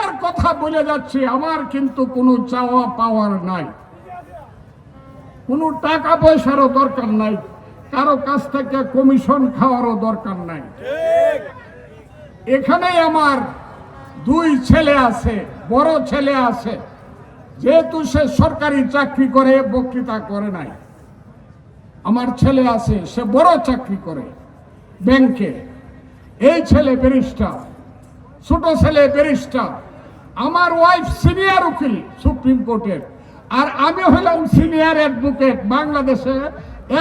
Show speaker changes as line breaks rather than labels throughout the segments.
পরিষ্কার কথা বলে যাচ্ছি, আমার কিন্তু কোনো চাওয়া পাওয়ার নাই, কোনো টাকা পয়সারও দরকার নাই, কারো কাছ থেকে কমিশন খাওয়ারও দরকার নাই। এখানে আমার দুই ছেলে আছে, বড় ছেলে আছে, যেহেতু সে সরকারি চাকরি করে, বক্তৃতা করে নাই। আমার ছেলে আছে, সে বড় চাকরি করে ব্যাংকে, এই ছেলে ব্যারিস্টার, ছোট ছেলে ব্যারিস্টার। আমার ওয়াইফ সিনিয়র উকিল সুপ্রিম কোর্টের, আর আমি হলাম সিনিয়র অ্যাডভোকেট। বাংলাদেশে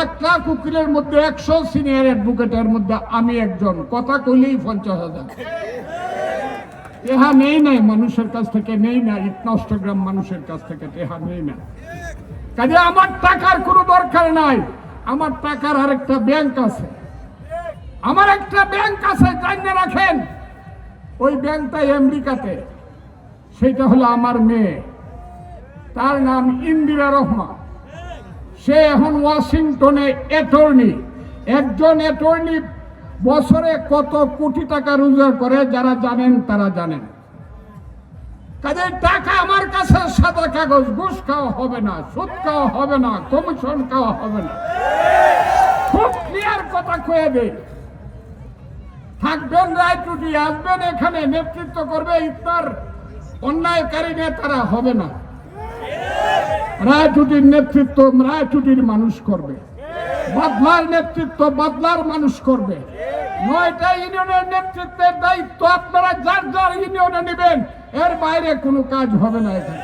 1 লাখ উকিলের মধ্যে 100 সিনিয়র অ্যাডভোকেটের মধ্যে আমি একজন। কথা কইলেই 50,000। টেহা নেই নাই মানুষের কাছ থেকে, নেই না, ইটনষ্টগ্রাম মানুষের কাছ থেকে টেহা নেই না। কাজে আমার টাকার কোনো দরকার নাই। আমার টাকার আরেকটা ব্যাংক আছে, আমার একটা ব্যাংক আছে, জানিয়ে রাখেন। ওই ব্যাংকটা আমেরিকাতে, সেটা হলো আমার মেয়ে, তার নাম ইন্দিরা রহমান। সে এখন ওয়াশিংটনে অ্যাটর্নি। একজন অ্যাটর্নি বছরে কত কোটি টাকা রোজগার করে, যারা জানেন তারা জানেন। কাজে টাকা আমার কাছে সাদা কাগজ, ঘুষ খাওয়া হবে না, সুদ খাওয়া হবে না, কমিশন খাওয়া হবে না। খুব ক্লিয়ার কথা কয়ে দেয়। থাকবেন রায়চুটি, আসবেন এখানে, নেতৃত্ব করবে, ইফতার অন্যায়কারী নেতারা হবে না। রায়চুটির নেতৃত্ব রায়চুটির মানুষ করবে, বাদলার নেতৃত্ব বাদলার মানুষ করবে। 9টা ইউনিয়নের নেতৃত্বের দায়িত্ব আপনারা যার যার ইউনিয়নে নেবেন, এর বাইরে কোনো কাজ হবে না এখানে।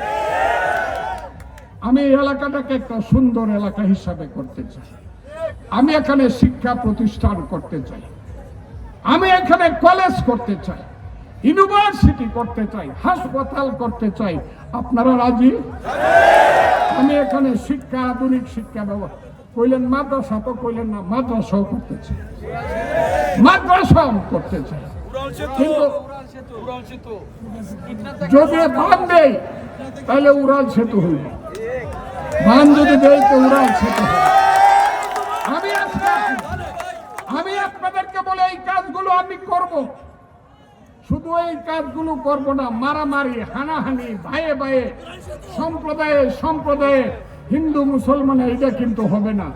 আমি এই এলাকাটাকে একটা সুন্দর এলাকা হিসাবে করতে চাই। আমি এখানে শিক্ষা প্রতিষ্ঠান করতে চাই, আমি এখানে কলেজ করতে চাই, ইউনিভার্সিটি করতে চাই, হাসপাতাল করতে চাই। আপনারা রাজি? আমি এখানে শিক্ষা, আধুনিক শিক্ষা ব্যবস্থা, কইলেন মাদ্রাসা, তো কইলেন না, মাদ্রাসাও করতে চাই, মাদ্রাসাও করতে চাই। কিন্তু যদি বান দেয় তাহলে উড়াল সেতু হইবে, বান যদি দেয় তো উড়াল সেতু হবে। আমি আপনাদেরকে বলে এই কাজগুলো আমি করব। শুধু এই কাজগুলো করব না, মারামারি, হানাহানি, ভাইয়ে ভাইয়ে, সম্প্রদায়ে সম্প্রদায়ে, হিন্দু মুসলমানে, এটা কিন্তু হবে না।